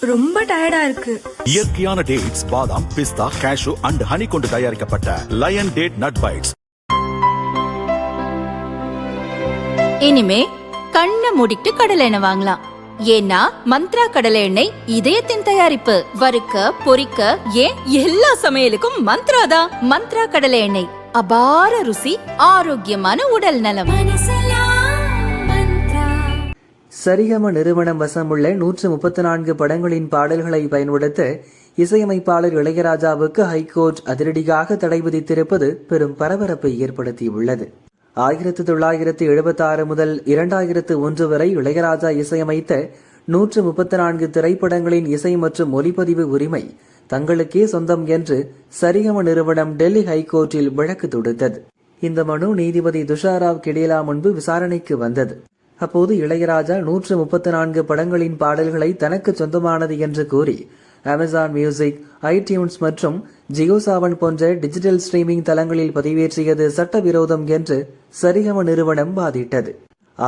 ரொம்ப டயர்டா இருக்கு. இயற்கையான டேட்ஸ், பாதாம், பிஸ்தா, கேஷு அண்ட் ஹனி கொண்டு தயாரிக்கப்பட்ட லயன் டேட் நட் பைட்ஸ். இனிமே கண்ணை மூடிட்டு கடலை எண்ணெய் வாங்கலாம். ஏன்னா மந்த்ரா கடலை எண்ணெய் இதயத்தின் தயாரிப்பு. வறுக்க, பொரிக்க, ஏன் எல்லா சமையலுக்கும் மந்த்ரா தான். மந்த்ரா கடலை எண்ணெய், அபார ருசி, ஆரோக்கியமான உடல் நலம். சரிகம நிறுவனம் வசமுள்ள 134 படங்களின் பாடல்களை பயன்படுத்த இசையமைப்பாளர் இளையராஜாவுக்கு ஹைகோர்ட் அதிரடியாக தடை விதித்திருப்பது பெரும் பரபரப்பை ஏற்படுத்தியுள்ளது. 1976 முதல் 2001 வரை இளையராஜா இசையமைத்த 134 திரைப்படங்களின் இசை மற்றும் ஒலிப்பதிவு உரிமை தங்களுக்கே சொந்தம் என்று சரிகம நிறுவனம் டெல்லி ஹைகோர்ட்டில் வழக்கு தொடுத்தது. இந்த மனு நீதிபதி துஷாராவ் கெடேலா முன்பு விசாரணைக்கு வந்தது. அப்போது இளையராஜா 134 படங்களின் பாடல்களை தனக்கு சொந்தமானது என்று கூறி அமேசான் மியூசிக், ஐடியூன்ஸ் மற்றும் ஜியோசாவன் போன்ற டிஜிட்டல் ஸ்ட்ரீமிங் தளங்களில் பதிவேற்றியது சட்டவிரோதம் என்று சரிகம நிறுவனம் வாதிட்டது.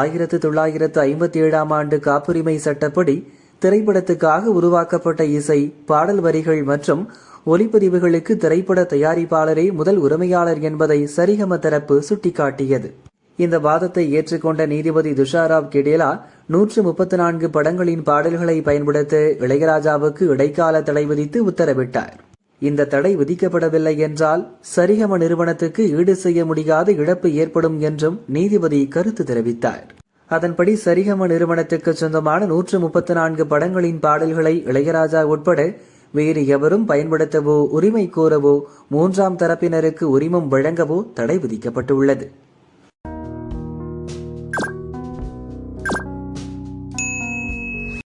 1957 ஆண்டு காப்புரிமை சட்டப்படி திரைப்படத்துக்காக உருவாக்கப்பட்ட இசை, பாடல் வரிகள் மற்றும் ஒலிப்பதிவுகளுக்கு திரைப்பட தயாரிப்பாளரே முதல் உரிமையாளர் என்பதை சரிகம தரப்பு சுட்டிக்காட்டியது. இந்த வாதத்தை ஏற்றுக்கொண்ட நீதிபதி துஷாராவ் கெடேலா 134 படங்களின் பாடல்களை பயன்படுத்த இளையராஜாவுக்கு இடைக்கால தடை விதித்து உத்தரவிட்டார். இந்த தடை விதிக்கப்படவில்லை என்றால் சரிகம நிறுவனத்துக்கு ஈடு செய்ய முடியாத இழப்பு ஏற்படும் என்றும் நீதிபதி கருத்து தெரிவித்தார். அதன்படி சரிகம நிறுவனத்துக்கு சொந்தமான 134 படங்களின் பாடல்களை இளையராஜா உட்பட வேறு எவரும் பயன்படுத்தவோ, உரிமை கோரவோ, மூன்றாம் தரப்பினருக்கு உரிமம் வழங்கவோ தடை விதிக்கப்பட்டுள்ளது.